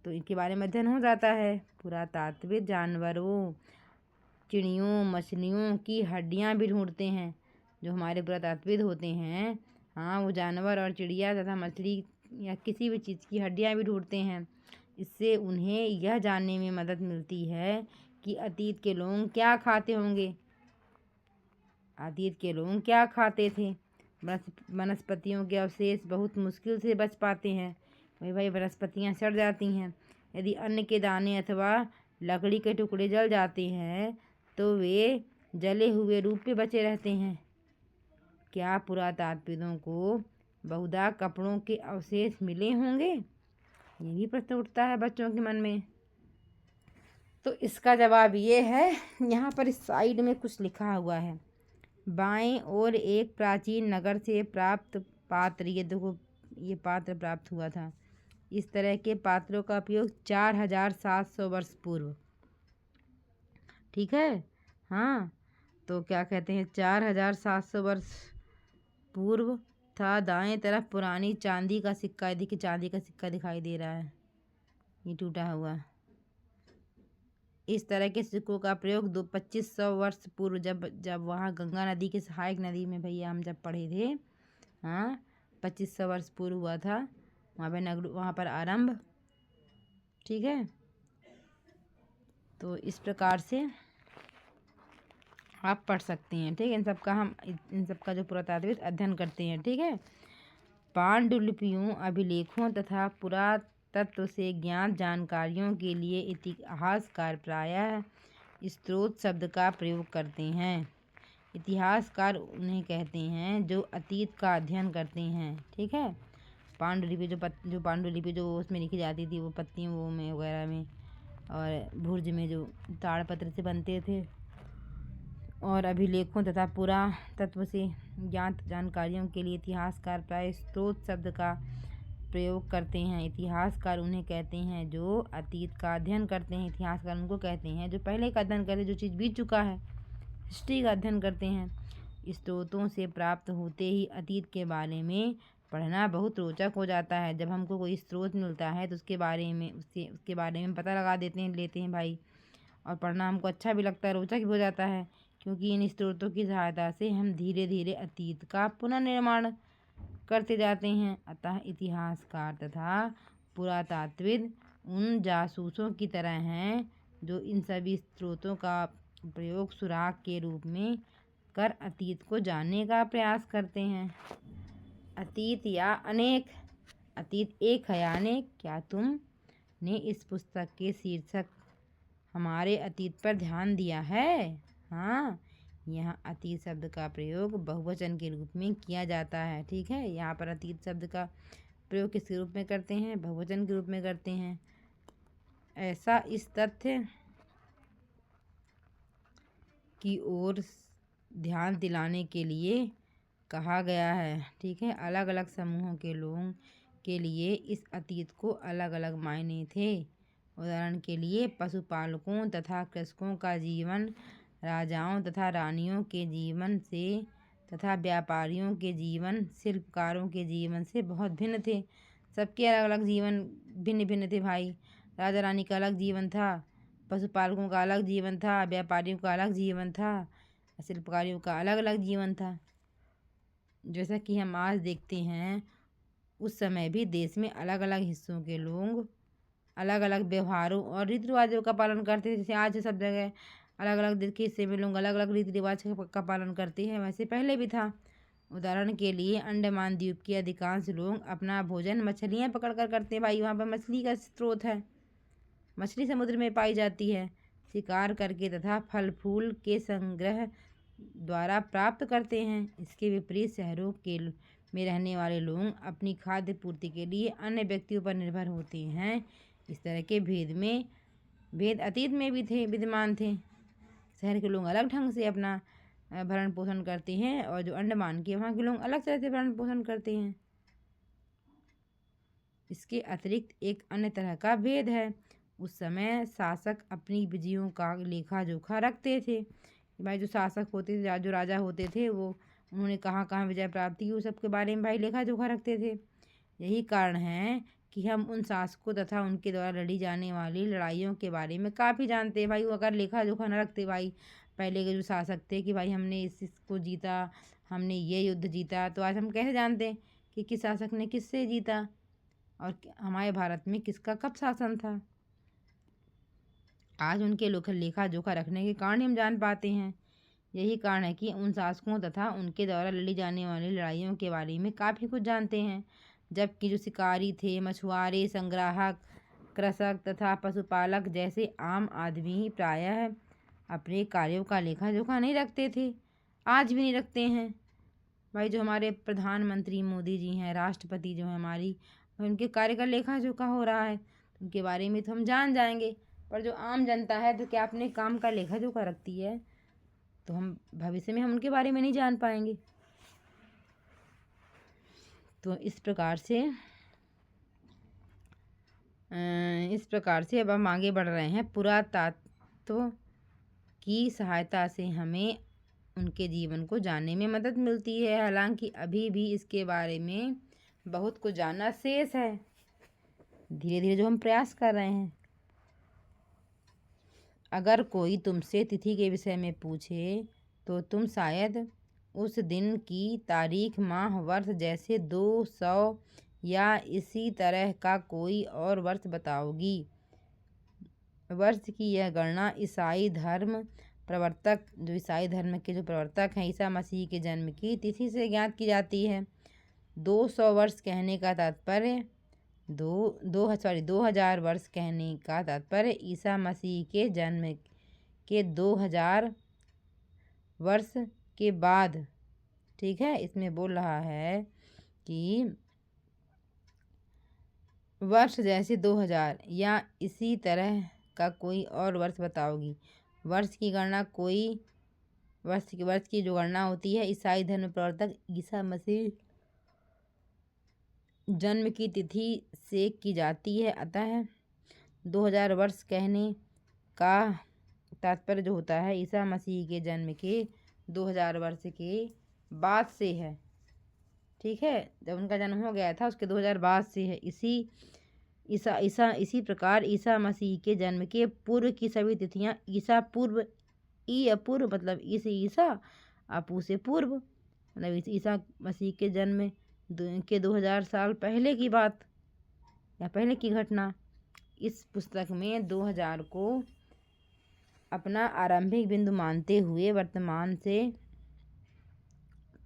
तो इनके बारे में अध्ययन हो जाता है। पुरातात्विद जानवरों, चिड़ियों, मछलियों की हड्डियां भी ढूंढते हैं। जो हमारे पुरातात्विद होते हैं हाँ वो जानवर और चिड़िया तथा मछली या किसी भी चीज़ की हड्डियां भी ढूंढते हैं। इससे उन्हें यह जानने में मदद मिलती है कि अतीत के लोग क्या खाते होंगे, अतीत के लोग क्या खाते थे। वनस्पतियों के अवशेष बहुत मुश्किल से बच पाते हैं। भाई वनस्पतियाँ सड़ जाती हैं। यदि अन्न के दाने अथवा लकड़ी के टुकड़े जल जाते हैं तो वे जले हुए रूप में बचे रहते हैं। क्या पुरातात्विदों को बहुधा कपड़ों के अवशेष मिले होंगे? ये भी प्रश्न उठता है बच्चों के मन में। तो इसका जवाब ये है, यहाँ पर इस साइड में कुछ लिखा हुआ है। बाएं ओर एक प्राचीन नगर से प्राप्त पात्र, ये देखो ये पात्र प्राप्त हुआ था। इस तरह के पात्रों का उपयोग 4700 वर्ष पूर्व, ठीक है हाँ, तो क्या कहते हैं 4700 वर्ष पूर्व था। दाएं तरफ पुरानी चांदी का सिक्का, देखिए चांदी का सिक्का दिखाई दे रहा है, ये टूटा हुआ। इस तरह के सिक्कों का प्रयोग 2500 वर्ष पूर्व, जब वहाँ गंगा नदी के सहायक नदी में भैया हम जब पढ़े थे हाँ 2500 वर्ष पूर्व हुआ था वहाँ पर आरंभ। ठीक है, तो इस प्रकार से आप पढ़ सकते हैं। ठीक है, इन सब का जो पुरातात्विक अध्ययन करते हैं। ठीक है, पांडुलिपियों, अभिलेखों तथा पुरातत्व से ज्ञात जानकारियों के लिए इतिहासकार प्रायः स्रोत शब्द का प्रयोग करते हैं। इतिहासकार उन्हें कहते हैं जो अतीत का अध्ययन करते हैं। ठीक है, पांडुलिपि जो पांडुलिपि जो उसमें लिखी जाती थी वो पत्तियों वो में वगैरह में, और भुर्ज में जो ताड़पत्र से बनते थे, और अभिलेखों तथा पुरातत्व से ज्ञात जानकारियों के लिए इतिहासकार प्राय स्रोत शब्द का प्रयोग करते हैं। इतिहासकार उन्हें कहते हैं जो अतीत का अध्ययन करते हैं। इतिहासकार उनको कहते हैं जो पहले का अध्ययन करते हैं, जो चीज़ बीत चुका है, हिस्ट्री का अध्ययन करते हैं। स्रोतों से प्राप्त होते ही अतीत के बारे में पढ़ना बहुत रोचक हो जाता है। जब हमको कोई स्रोत मिलता है तो उसके बारे में पता लगा लेते हैं भाई, और पढ़ना हमको अच्छा भी लगता है, रोचक भी हो जाता है, क्योंकि इन स्रोतों की सहायता से हम धीरे धीरे अतीत का पुनर्निर्माण करते जाते हैं। अतः इतिहासकार तथा पुरातात्विद उन जासूसों की तरह हैं जो इन सभी स्रोतों का प्रयोग सुराग के रूप में कर अतीत को जानने का प्रयास करते हैं। अतीत या अनेक, अतीत एक है या अनेक। क्या तुमने इस पुस्तक के शीर्षक हमारे अतीत पर ध्यान दिया है? हाँ, यहाँ अतीत शब्द का प्रयोग बहुवचन के रूप में किया जाता है। ठीक है, यहाँ पर अतीत शब्द का प्रयोग किसके रूप में करते हैं? बहुवचन के रूप में करते हैं। ऐसा इस तथ्य की ओर ध्यान दिलाने के लिए कहा गया है। ठीक है, अलग अलग समूहों के लोगों के लिए इस अतीत को अलग अलग मायने थे। उदाहरण के लिए पशुपालकों तथा कृषकों का जीवन राजाओं तथा रानियों के जीवन से तथा व्यापारियों के जीवन शिल्पकारों के जीवन से बहुत भिन्न थे। सबके अलग अलग जीवन भिन्न भिन्न थे भाई। राजा रानी का अलग जीवन था, पशुपालकों का अलग जीवन था, व्यापारियों का अलग जीवन था, शिल्पकारियों का अलग अलग जीवन था। जैसा कि हम आज देखते हैं, उस समय भी देश में अलग अलग हिस्सों के लोग अलग अलग व्यवहारों और रीति रिवाजों का पालन करते थे। जैसे आज सब जगह अलग अलग देश के हिस्से में लोग अलग अलग रीति रिवाज का पालन करते हैं, वैसे पहले भी था। उदाहरण के लिए अंडमान द्वीप के अधिकांश लोग अपना भोजन मछलियाँ पकड़ कर करते हैं भाई। वहाँ पर मछली का स्रोत है, मछली समुद्र में पाई जाती है। शिकार करके तथा फल फूल के संग्रह द्वारा प्राप्त करते हैं। इसके विपरीत शहरों के में रहने वाले लोग अपनी खाद्य पूर्ति के लिए अन्य व्यक्तियों पर निर्भर होते हैं। इस तरह के भेद अतीत में भी थे, विद्यमान थे। शहर के लोग अलग ढंग से अपना भरण पोषण करते हैं और जो अंडमान के वहाँ के लोग अलग तरह से भरण पोषण करते हैं। इसके अतिरिक्त एक अन्य तरह का भेद है। उस समय शासक अपनी विजयों का लेखा जोखा रखते थे। भाई जो शासक होते थे, जो राजा होते थे, वो उन्होंने कहाँ कहाँ विजय प्राप्त की, वो सबके बारे में भाई लेखा जोखा रखते थे। यही कारण है कि हम उन शासकों तथा उनके द्वारा लड़ी जाने वाली लड़ाइयों के बारे में काफ़ी जानते हैं भाई। वो अगर लेखा जोखा न रखते भाई, पहले के जो शासक थे, कि भाई हमने इसको जीता, हमने ये युद्ध जीता, तो आज हम कैसे जानते कि किस शासक ने किससे जीता और हमारे भारत में किसका कब शासन था। आज उनके लेखा जोखा रखने के कारण हम जान पाते हैं। यही कारण है कि उन शासकों तथा उनके द्वारा लड़ी जाने वाली लड़ाइयों के बारे में काफ़ी कुछ जानते हैं। जबकि जो शिकारी थे, मछुआरे, संग्राहक, कृषक तथा पशुपालक जैसे आम आदमी प्रायः अपने कार्यों का लेखा जोखा नहीं रखते थे, आज भी नहीं रखते हैं भाई। जो हमारे प्रधानमंत्री मोदी जी हैं, राष्ट्रपति जो हैं हमारी, उनके कार्य का लेखा जोखा हो रहा है, उनके बारे में तो हम जान जाएंगे। पर जो आम जनता है, तो क्या अपने काम का लेखा जोखा रखती है, तो हम भविष्य में हम उनके बारे में नहीं जान पाएंगे। तो इस प्रकार से अब हम आगे बढ़ रहे हैं। पुरातत्व की सहायता से हमें उनके जीवन को जानने में मदद मिलती है। हालांकि अभी भी इसके बारे में बहुत कुछ जानना शेष है। धीरे धीरे जो हम प्रयास कर रहे हैं। अगर कोई तुमसे तिथि के विषय में पूछे तो तुम शायद उस दिन की तारीख, माह, वर्ष जैसे 200 या इसी तरह का कोई और वर्ष बताओगी। वर्ष की यह गणना ईसाई धर्म के जो प्रवर्तक हैं, ईसा मसीह के जन्म की तिथि से ज्ञात की जाती है। 200 वर्ष कहने का तात्पर्य 2000 वर्ष कहने का तात्पर्य ईसा मसीह के जन्म के 2000 वर्ष के बाद। ठीक है, इसमें बोल रहा है कि वर्ष जैसे 2000 या इसी तरह का कोई और वर्ष बताओगी। वर्ष की जो गणना होती है, ईसाई धर्म प्रवर्तक ईसा मसीह जन्म की तिथि से की जाती है। अतः 2000 वर्ष कहने का तात्पर्य जो होता है, ईसा मसीह के जन्म के 2000 वर्ष के बाद से है। ठीक है, जब उनका जन्म हो गया था उसके 2000 बाद से है। इसी प्रकार ईसा मसीह के जन्म के पूर्व की सभी तिथियां ईसा पूर्व, अपूर्व मतलब ईसा, अपू से पूर्व, मतलब ईसा मसीह के जन्म के 2000 साल पहले की बात या पहले की घटना। इस पुस्तक में 2000 को अपना आरंभिक बिंदु मानते हुए वर्तमान से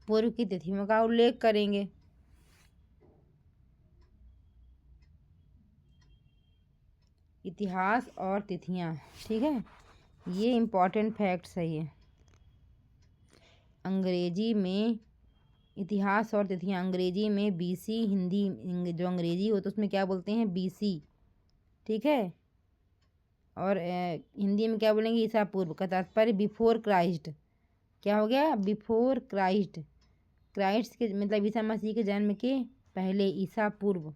पूर्व की तिथियों का उल्लेख करेंगे। इतिहास और तिथियां, ठीक है, ये इम्पॉर्टेंट फैक्ट्स है। ये अंग्रेजी में इतिहास और तिथियां अंग्रेजी में बीसी, हिंदी जो अंग्रेजी हो तो उसमें क्या बोलते हैं बीसी, ठीक है। और हिंदी में क्या बोलेंगे ईसा पूर्व का तात्पर्य बिफोर क्राइस्ट, क्या हो गया बिफोर क्राइस्ट, क्राइस्ट के मतलब ईसा मसीह के जन्म के पहले, ईसा पूर्व,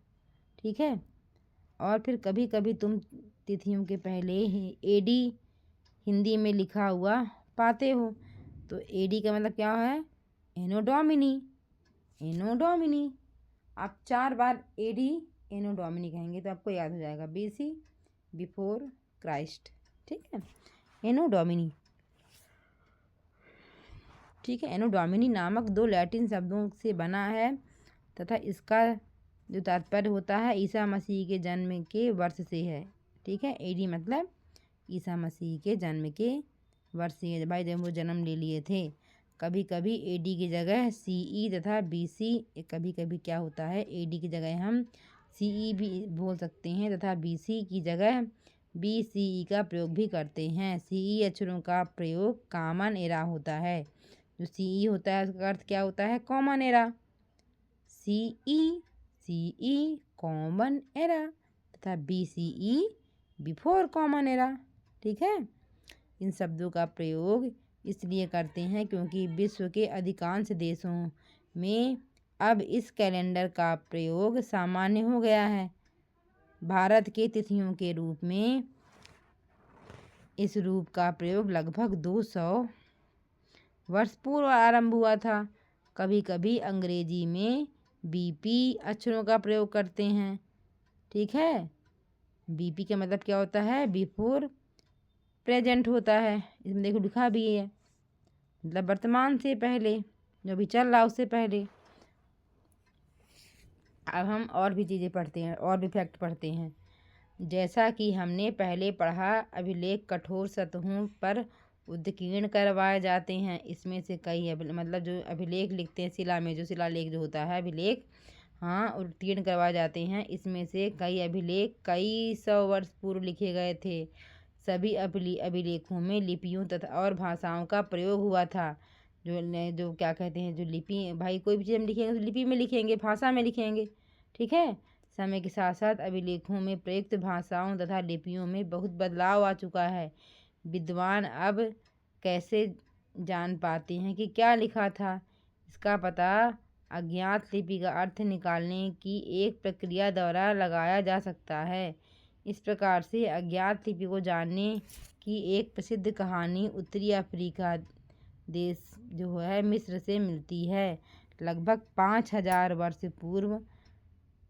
ठीक है। और फिर कभी कभी तुम तिथियों के पहले ही एडी हिंदी में लिखा हुआ पाते हो, तो एडी का मतलब क्या है एनो डोमिनी, एनो डोमिनी। आप 4 बार एडी एनो डोमिनी कहेंगे तो आपको याद हो जाएगा बीसी बिफोर क्राइस्ट, ठीक है, एनो डोमिनी, ठीक है। एनो डोमिनी नामक 2 लैटिन शब्दों से बना है तथा इसका जो तात्पर्य होता है ईसा मसीह के जन्म के वर्ष से है, ठीक है। एडी मतलब ईसा मसीह के जन्म के वर्ष से, भाई जब वो जन्म ले लिए थे। कभी कभी एडी की जगह सीई तथा बीसी, कभी कभी क्या होता है एडी की जगह हम सीई भी बोल सकते हैं तथा बीसी की जगह बीसीई का प्रयोग भी करते हैं। सीई अक्षरों का प्रयोग कॉमन एरा होता है, जो सीई होता है उसका अर्थ क्या होता है common era, CE CE common era तथा बीसीई बिफोर कॉमन एरा, ठीक है। इन शब्दों का प्रयोग इसलिए करते हैं क्योंकि विश्व के अधिकांश देशों में अब इस कैलेंडर का प्रयोग सामान्य हो गया है। भारत के तिथियों के रूप में इस रूप का प्रयोग लगभग 200 वर्ष पूर्व आरंभ हुआ था। कभी कभी अंग्रेजी में बीपी अक्षरों का प्रयोग करते हैं, ठीक है। बीपी का मतलब क्या होता है बिफोर प्रेजेंट होता है, इसमें देखो लिखा भी है मतलब वर्तमान से पहले, जो भी चल रहा उससे पहले। अब हम और भी चीज़ें पढ़ते हैं और भी फैक्ट पढ़ते हैं। जैसा कि हमने पहले पढ़ा अभिलेख कठोर सतहों पर उत्कीर्ण करवाए जाते हैं। इसमें से कई मतलब जो अभिलेख लिखते हैं शिला में, जो शिलालेख जो होता है अभिलेख, हाँ उत्कीर्ण करवाए जाते हैं। इसमें से कई अभिलेख कई 100 वर्ष पूर्व लिखे गए थे। सभी अभिलेखों में लिपियों तथा और भाषाओं का प्रयोग हुआ था। जो क्या कहते हैं जो लिपि, भाई कोई भी चीज़ हम लिखेंगे तो लिपि में लिखेंगे, भाषा में लिखेंगे, ठीक है। समय के साथ साथ अभिलेखों में प्रयुक्त भाषाओं तथा लिपियों में बहुत बदलाव आ चुका है। विद्वान अब कैसे जान पाते हैं कि क्या लिखा था, इसका पता अज्ञात लिपि का अर्थ निकालने की एक प्रक्रिया द्वारा लगाया जा सकता है। इस प्रकार से अज्ञात लिपि को जानने की एक प्रसिद्ध कहानी उत्तरी अफ्रीका देश जो है मिस्र से मिलती है। लगभग 5000 वर्ष पूर्व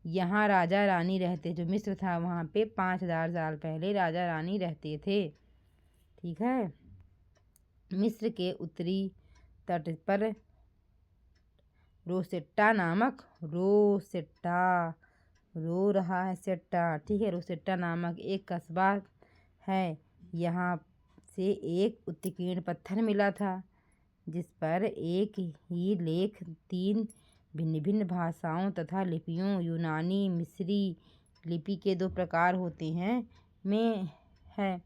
यहाँ राजा रानी रहते, जो मिस्र था वहाँ पे 5000 साल पहले राजा रानी रहते थे, ठीक है। मिस्र के उत्तरी तट पर रोसेट्टा नामक, रोसेट्टा रो रहा है सेट्टा, ठीक है, रोसेट्टा नामक एक कस्बा है। यहाँ से एक उत्कीर्ण पत्थर मिला था जिस पर एक ही लेख 3 भिन्न भिन्न भाषाओं तथा लिपियों यूनानी मिस्री लिपि के 2 प्रकार होते हैं में है।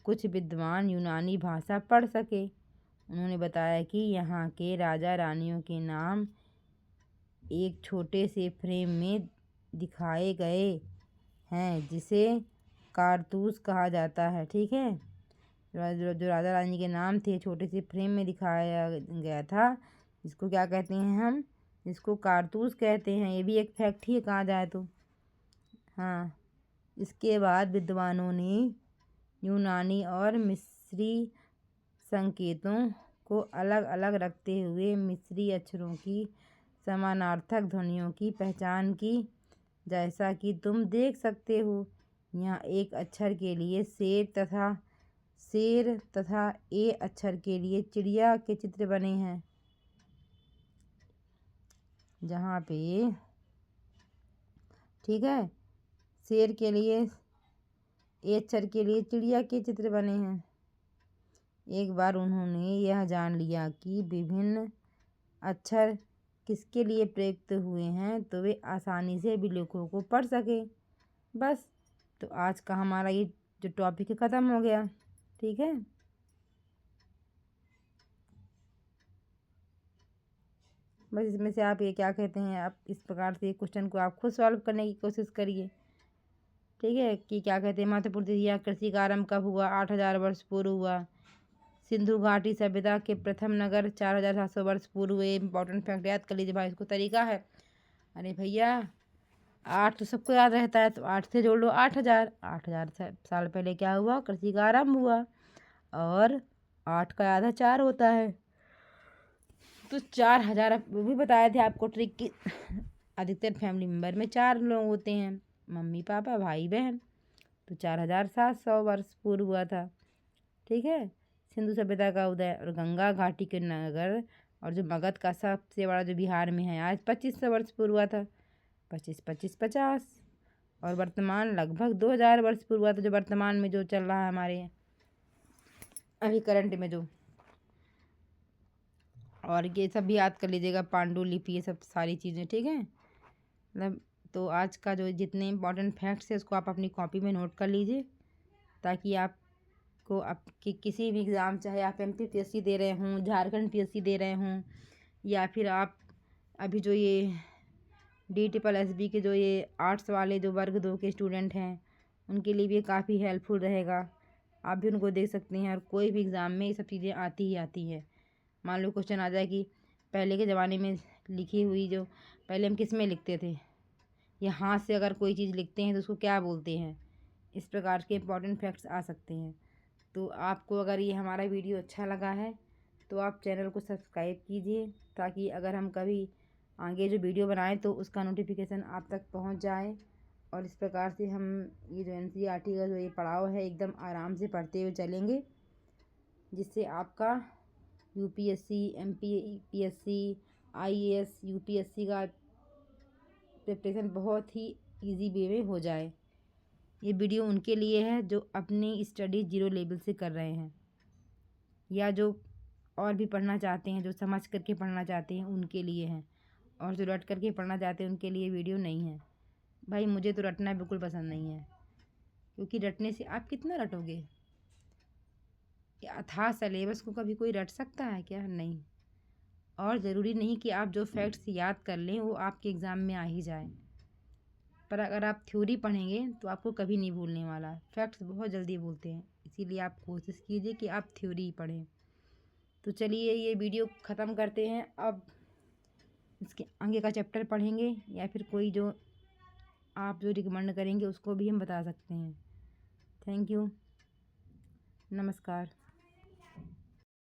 कुछ विद्वान यूनानी भाषा पढ़ सके। उन्होंने बताया कि यहाँ के राजा रानियों के नाम एक छोटे से फ्रेम में दिखाए गए हैं जिसे कारतूस कहा जाता है, ठीक है। जो राजा रानी के नाम थे छोटे से फ्रेम में दिखाया गया था, इसको क्या कहते हैं हम, इसको कारतूस कहते हैं। ये भी एक फैक्ट ही कहा जाए तो, हाँ। इसके बाद विद्वानों ने यूनानी और मिस्री संकेतों को अलग अलग रखते हुए मिस्री अक्षरों की समानार्थक ध्वनियों की पहचान की। जैसा कि तुम देख सकते हो यहाँ एक अक्षर के लिए शेर तथा ए अक्षर के लिए चिड़िया के चित्र बने हैं, जहाँ पे ठीक है शेर के लिए ए अक्षर के लिए चिड़िया के चित्र बने हैं। एक बार उन्होंने यह जान लिया कि विभिन्न अक्षर किसके लिए प्रयुक्त हुए हैं तो वे आसानी से अभिलेखों को पढ़ सके। बस, तो आज का हमारा ये जो टॉपिक है ख़त्म हो गया, ठीक है। बस इसमें से आप ये क्या कहते हैं, आप इस प्रकार से क्वेश्चन को आप खुद सॉल्व करने की कोशिश करिए। ठीक है, कि क्या कहते हैं, महत्वपूर्ण तिथियां, कृषि का आरंभ कब हुआ, 8,000 वर्ष पूर्व हुआ। सिंधु घाटी सभ्यता के प्रथम नगर 4,700 वर्ष पूर्व हुए। इंपॉर्टेंट फैक्ट याद कर लीजिए भाई, इसको तरीका है। अरे भैया 8 तो सबको याद रहता है, तो 8 से जोड़ लो 8,000। 8,000 साल पहले क्या हुआ, कृषि का आरंभ हुआ। और 8 का आधा 4 होता है, तो 4,000। वो भी बताए थे आपको ट्रिक की, अधिकतर फैमिली मेम्बर में 4 लोग होते हैं, मम्मी पापा भाई बहन। तो 4,700 वर्ष पूर्व हुआ था। ठीक है, सिंधु सभ्यता का उदय और गंगा घाटी के नगर और जो मगध का सबसे बड़ा जो बिहार में है आज 2,500 वर्ष पूर्व हुआ था। 25, 25, 50। और वर्तमान लगभग 2,000 वर्ष पूर्व हुआ था, जो वर्तमान में जो चल रहा है हमारे अभी करंट में जो। और ये सब भी याद कर लीजिएगा, पांडुलिपि, ये सब सारी चीज़ें। ठीक है, मतलब तो आज का जो जितने इंपॉर्टेंट फैक्ट्स है उसको आप अपनी कॉपी में नोट कर लीजिए, ताकि आपको आपकी किसी भी एग्ज़ाम, चाहे आप MPPSC दे रहे हों, झारखंड PSC दे रहे हों, या फिर आप अभी जो ये DSSB के जो ये आर्ट्स वाले जो वर्ग 2 के स्टूडेंट हैं, उनके लिए भी काफ़ी हेल्पफुल रहेगा। आप भी उनको देख सकते हैं, और कोई भी एग्ज़ाम में ये सब चीज़ें आती ही आती है। मान लो क्वेश्चन आ जाए कि पहले के ज़माने में लिखी हुई जो, पहले हम किस में लिखते थे, या हाथ से अगर कोई चीज़ लिखते हैं तो उसको क्या बोलते हैं, इस प्रकार के इंपॉर्टेंट फैक्ट्स आ सकते हैं। तो आपको अगर ये हमारा वीडियो अच्छा लगा है तो आप चैनल को सब्सक्राइब कीजिए, ताकि अगर हम कभी आगे जो वीडियो बनाएं तो उसका नोटिफिकेशन आप तक पहुंच जाए। और इस प्रकार से हम ये जो NCERT का जो ये पड़ाव है एकदम आराम से पढ़ते हुए चलेंगे, जिससे आपका UPSC, MPPSC, IAS, UPSC का प्रिपरेशन बहुत ही इजी वे में हो जाए। ये वीडियो उनके लिए है जो अपनी स्टडी 0 लेवल से कर रहे हैं, या जो और भी पढ़ना चाहते हैं, जो समझ करके पढ़ना चाहते हैं, उनके लिए है। और जो रट करके पढ़ना चाहते हैं उनके लिए वीडियो नहीं है। भाई मुझे तो रटना बिल्कुल पसंद नहीं है, क्योंकि रटने से आप कितना रटोगे, अथाह सिलेबस को कभी कोई रट सकता है क्या? नहीं। और ज़रूरी नहीं कि आप जो फैक्ट्स याद कर लें वो आपके एग्ज़ाम में आ ही जाए, पर अगर आप थ्योरी पढ़ेंगे तो आपको कभी नहीं भूलने वाला। फैक्ट्स बहुत जल्दी भूलते हैं, इसीलिए आप कोशिश कीजिए कि आप थ्योरी पढ़ें। तो चलिए ये वीडियो ख़त्म करते हैं, अब इसके आगे का चैप्टर पढ़ेंगे, या फिर कोई जो आप जो रिकमेंड करेंगे उसको भी हम बता सकते हैं। थैंक यू, नमस्कार।